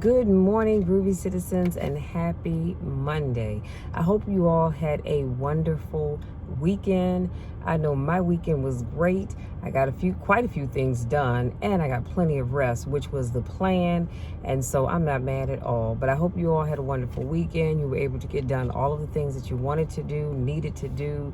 Good morning, groovy citizens, and happy Monday. I hope you all had a wonderful weekend. I know my weekend was great. I got quite a few things done, and I got plenty of rest, which was the plan, and so I'm not mad at all. But I hope you all had a wonderful weekend. You were able to get done all of the things that you wanted to do, needed to do,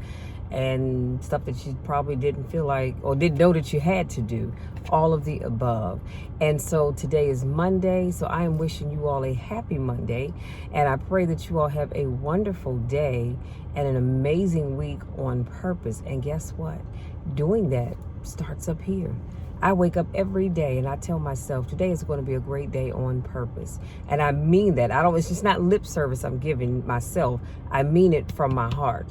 and stuff that you probably didn't feel like or didn't know that you had to do, all of the above. And so today is Monday, so I am wishing you all a happy Monday, and I pray that you all have a wonderful day and an amazing week on purpose. And guess what? Doing that starts up here. I wake up every day and I tell myself today is going to be a great day on purpose. And I mean that. It's just not lip service I'm giving myself. I mean it from my heart.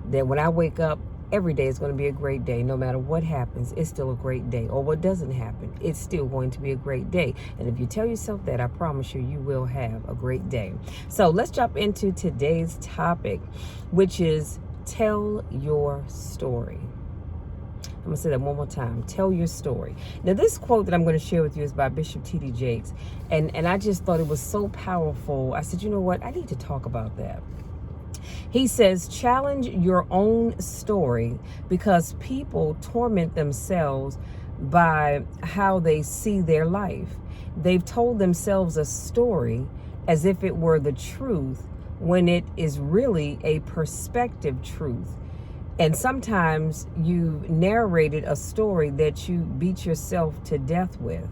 That when I wake up, every day is going to be a great day. No matter what happens, it's still a great day. Or what doesn't happen, it's still going to be a great day. And if you tell yourself that, I promise you, you will have a great day. So let's jump into today's topic, which is tell your story. I'm going to say that one more time. Tell your story. Now, this quote that I'm going to share with you is by Bishop T.D. Jakes. And I just thought it was so powerful. I said, you know what? I need to talk about that. He says, challenge your own story because people torment themselves by how they see their life. They've told themselves a story as if it were the truth when it is really a perspective truth. And sometimes you narrated a story that you beat yourself to death with.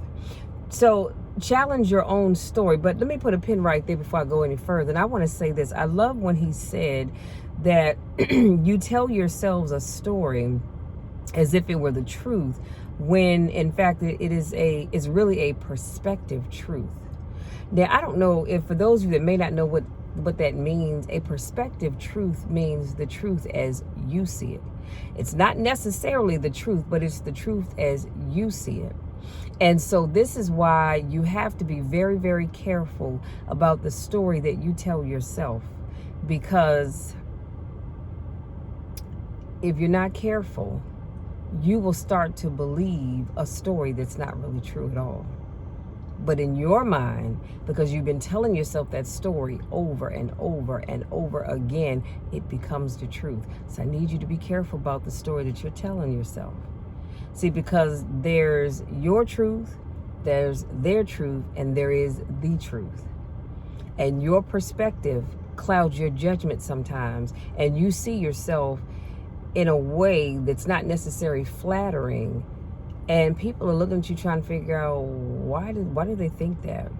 So challenge your own story. But let me put a pin right there before I go any further. And I want to say this. I love when he said that you tell yourselves a story as if it were the truth, when in fact it's really a perspective truth. Now, I don't know if for those of you that may not know what that means, a perspective truth means the truth as you see it. It's not necessarily the truth, but it's the truth as you see it. And so this is why you have to be very, very careful about the story that you tell yourself, because if you're not careful, you will start to believe a story that's not really true at all. But in your mind, because you've been telling yourself that story over and over and over again, it becomes the truth. So I need you to be careful about the story that you're telling yourself. See, because there's your truth, there's their truth, and there is the truth. And your perspective clouds your judgment sometimes, and you see yourself in a way that's not necessarily flattering. And people are looking at you trying to figure out why do they think that?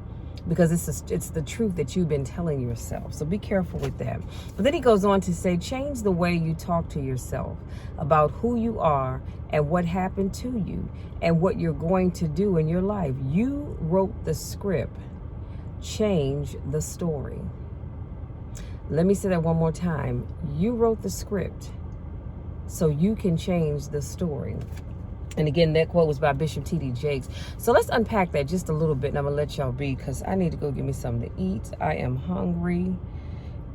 Because it's the truth that you've been telling yourself. So be careful with that. But then he goes on to say, change the way you talk to yourself about who you are and what happened to you and what you're going to do in your life. You wrote the script. Change the story. Let me say that one more time. You wrote the script, so you can change the story. And again, that quote was by Bishop T.D. Jakes. So let's unpack that just a little bit, and I'm going to let y'all be because I need to go get me something to eat. I am hungry.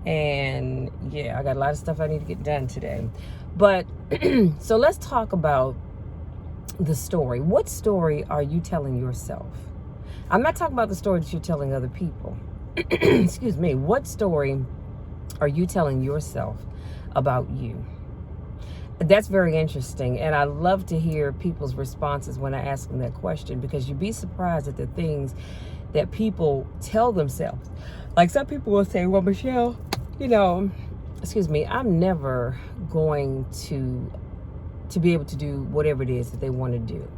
And yeah, I got a lot of stuff I need to get done today. But so let's talk about the story. What story are you telling yourself? I'm not talking about the story that you're telling other people. Excuse me. What story are you telling yourself about you? That's very interesting, and I love to hear people's responses when I ask them that question, because you'd be surprised at the things that people tell themselves. Like some people will say, well, Michelle, I'm never going to be able to do whatever it is that they want to do.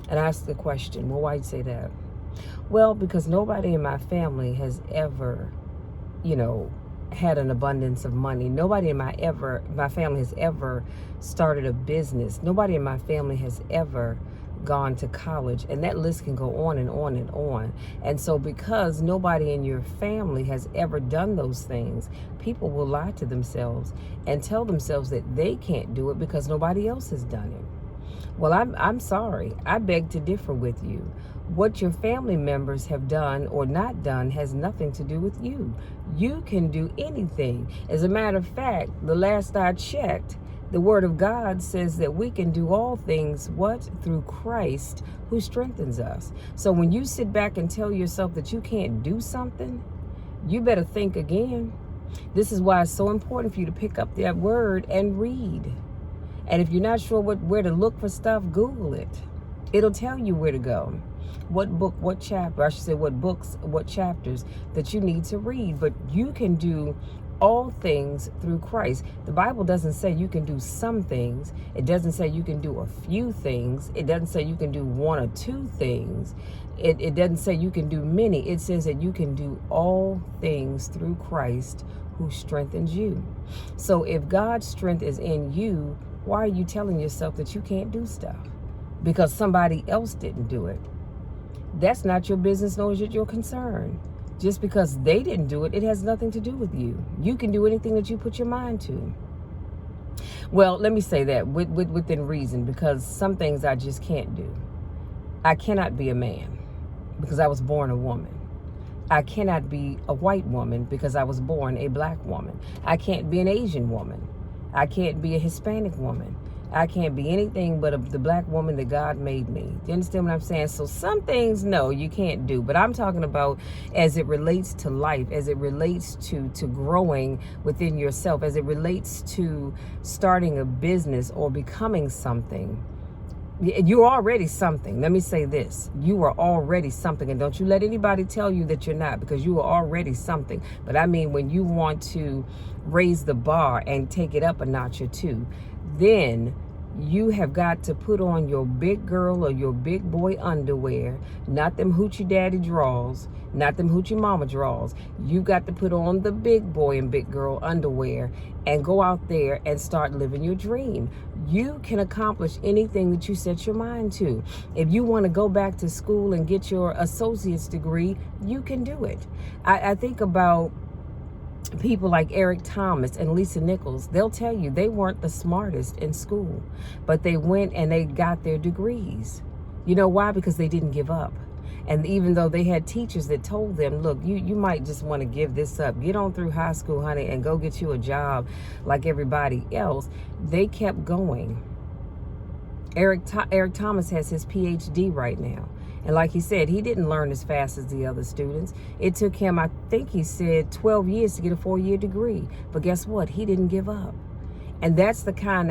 And I ask the question, well, why do you say that? Well, because nobody in my family has ever, had an abundance of money. Nobody in my family has ever started a business. Nobody in my family has ever gone to college, and that list can go on and on and on. And so because nobody in your family has ever done those things, people will lie to themselves and tell themselves that they can't do it because nobody else has done it. Well, I'm sorry. I beg to differ with you. What your family members have done or not done has nothing to do with you. You can do anything. As a matter of fact, the last I checked, The word of God says that we can do all things, what? Through Christ who strengthens us. So when you sit back and tell yourself that you can't do something, you better think again. This is why it's so important for you to pick up that word and read. And if you're not sure where to look for stuff, Google it. It'll tell you where to go. What book, what chapter, I should say what books, what chapters that you need to read. But you can do all things through Christ. The Bible doesn't say you can do some things. It doesn't say you can do a few things. It doesn't say you can do one or two things. It doesn't say you can do many. It says that you can do all things through Christ who strengthens you. So if God's strength is in you, why are you telling yourself that you can't do stuff? Because somebody else didn't do it. That's not your business, nor is it your concern. Just because they didn't do it, it has nothing to do with you. You can do anything that you put your mind to. Well, let me say that within reason, because some things I just can't do. I cannot be a man because I was born a woman. I cannot be a white woman because I was born a black woman. I can't be an Asian woman. I can't be a Hispanic woman. I can't be anything but the black woman that God made me. Do you understand what I'm saying? So some things, no, you can't do. But I'm talking about as it relates to life, as it relates to growing within yourself, as it relates to starting a business or becoming something. You're already something. Let me say this. You are already something. And don't you let anybody tell you that you're not, because you are already something. But I mean, when you want to raise the bar and take it up a notch or two, then you have got to put on your big girl or your big boy underwear, not them hoochie daddy draws, not them hoochie mama draws. You got to put on the big boy and big girl underwear and go out there and start living your dream. You can accomplish anything that you set your mind to. If you want to go back to school and get your associate's degree, you can do it. I think about people like Eric Thomas and Lisa Nichols. They'll tell you they weren't the smartest in school, but they went and they got their degrees. You know why? Because they didn't give up. And even though they had teachers that told them, look, you might just want to give this up. Get on through high school, honey, and go get you a job like everybody else. They kept going. Eric Thomas has his PhD right now. And like he said, he didn't learn as fast as the other students. It took him, I think he said, 12 years to get a 4-year degree. But guess what? He didn't give up. And that's the kind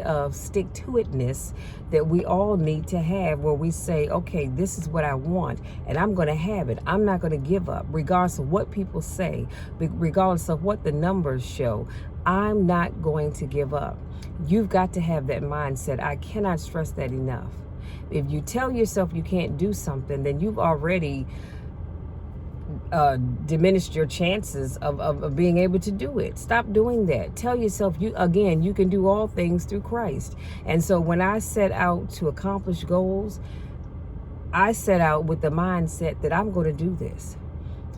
of stick-to-itness that we all need to have, where we say, okay, this is what I want, and I'm going to have it. I'm not going to give up, regardless of what people say, regardless of what the numbers show. I'm not going to give up. You've got to have that mindset. I cannot stress that enough. If you tell yourself you can't do something, then you've already diminished your chances of being able to do it. Stop doing that. Tell yourself, you can do all things through Christ. And so when I set out to accomplish goals, I set out with the mindset that I'm going to do this.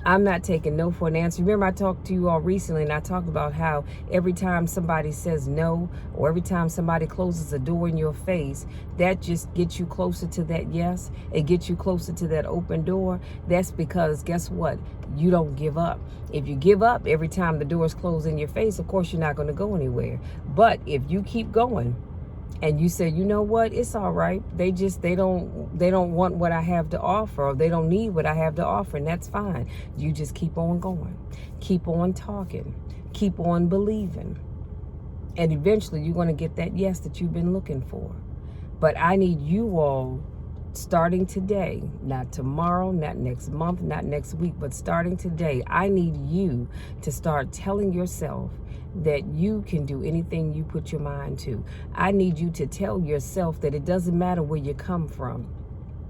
I'm not taking no for an answer. Remember, I talked to you all recently, and I talked about how every time somebody says no, or every time somebody closes a door in your face, that just gets you closer to that yes. It gets you closer to that open door. That's because, guess what? You don't give up. If you give up every time the doors close in your face, of course, you're not going to go anywhere. But if you keep going, and you say, you know what, it's all right. They don't want what I have to offer, or they don't need what I have to offer, and that's fine. You just keep on going, keep on talking, keep on believing, and eventually you're going to get that yes that you've been looking for. But I need you all, starting today, not tomorrow, not next month, not next week, but starting today, I need you to start telling yourself that you can do anything you put your mind to. I need you to tell yourself that it doesn't matter where you come from.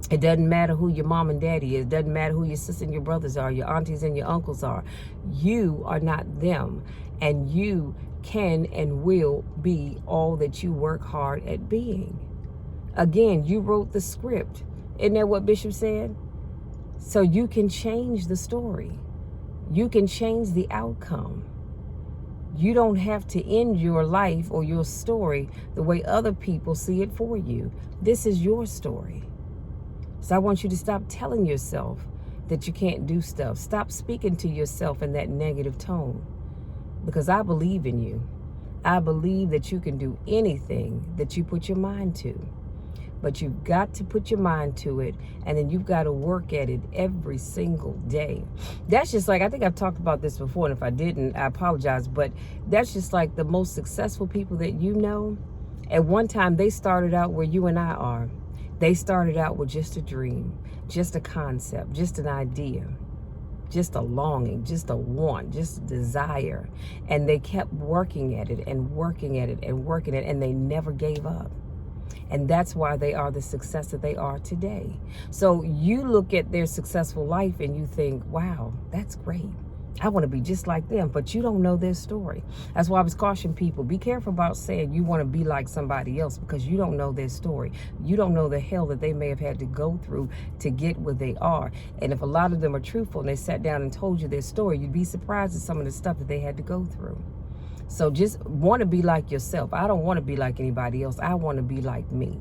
It doesn't matter who your mom and daddy is. It doesn't matter who your sisters and your brothers are, your aunties and your uncles are. You are not them. And you can and will be all that you work hard at being. Again, you wrote the script. Isn't that what Bishop said? So you can change the story. You can change the outcome. You don't have to end your life or your story the way other people see it for you. This is your story. So I want you to stop telling yourself that you can't do stuff. Stop speaking to yourself in that negative tone, because I believe in you. I believe that you can do anything that you put your mind to. But you've got to put your mind to it, and then you've got to work at it every single day. That's just like, I think I've talked about this before, and if I didn't, I apologize, but that's just like the most successful people that you know. At one time, they started out where you and I are. They started out with just a dream, just a concept, just an idea, just a longing, just a want, just a desire. And they kept working at it and working at it and working at it, and they never gave up. And that's why they are the success that they are today. So you look at their successful life and you think, wow, that's great. I want to be just like them, but you don't know their story. That's why I was cautioning people, be careful about saying you want to be like somebody else, because you don't know their story. You don't know the hell that they may have had to go through to get where they are. And if a lot of them are truthful and they sat down and told you their story, you'd be surprised at some of the stuff that they had to go through. So just want to be like yourself. I don't want to be like anybody else. I want to be like me.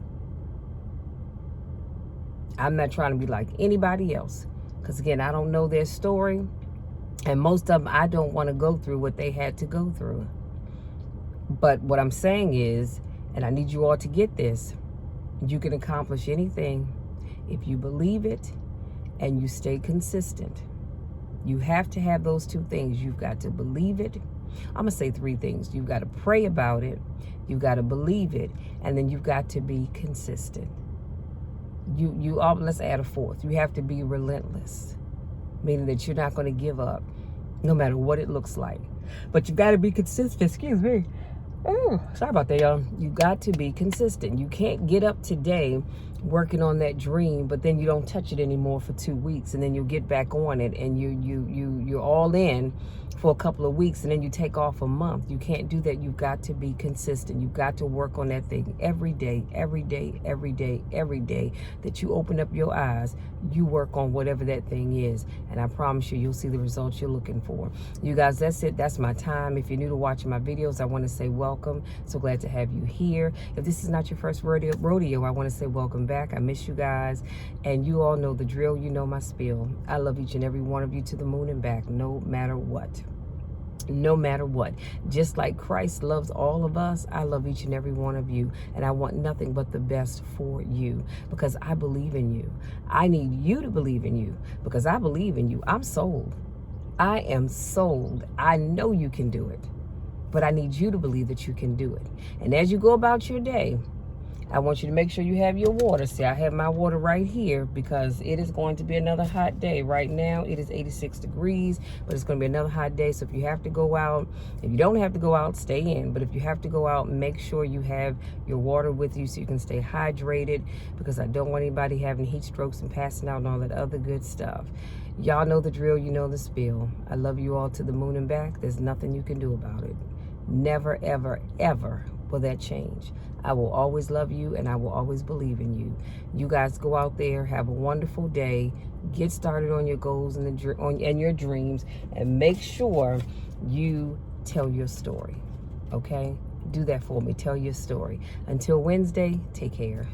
I'm not trying to be like anybody else, because again, I don't know their story. And most of them, I don't want to go through what they had to go through. But what I'm saying is, and I need you all to get this, you can accomplish anything if you believe it and you stay consistent. You have to have those two things. You've got to believe it. I'm going to say three things. You've got to pray about it. You've got to believe it. And then you've got to be consistent. Let's add a fourth. You have to be relentless, meaning that you're not going to give up no matter what it looks like. But you got to be consistent. Excuse me. Oh, sorry about that, y'all. You got to be consistent. You can't get up today working on that dream, but then you don't touch it anymore for 2 weeks, and then you get back on it, and you're all in for a couple of weeks, and then you take off a month. You can't do that. You've got to be consistent. You've got to work on that thing every day, every day, every day, every day that you open up your eyes. You work on whatever that thing is, and I promise you, you'll see the results you're looking for. You guys, that's it. That's my time. If you're new to watching my videos, I want to say welcome. So glad to have you here. If this is not your first rodeo, I want to say welcome back. I miss you guys, and you all know the drill. You know my spiel. I love each and every one of you to the moon and back, no matter what. No matter what. Just like Christ loves all of us, I love each and every one of you, and I want nothing but the best for you, because I believe in you. I need you to believe in you, because I believe in you. I'm sold. I am sold. I know you can do it, but I need you to believe that you can do it. And as you go about your day, I want you to make sure you have your water. See, I have my water right here, because it is going to be another hot day. Right now, it is 86 degrees, but it's going to be another hot day. So if you have to go out, if you don't have to go out, stay in. But if you have to go out, make sure you have your water with you so you can stay hydrated, because I don't want anybody having heat strokes and passing out and all that other good stuff. Y'all know the drill. You know the spiel. I love you all to the moon and back. There's nothing you can do about it. Never, ever, ever will that change. I will always love you, and I will always believe in you. You guys go out there, have a wonderful day, get started on your goals and your dreams, and make sure you tell your story. Okay? Do that for me. Tell your story. Until Wednesday, take care.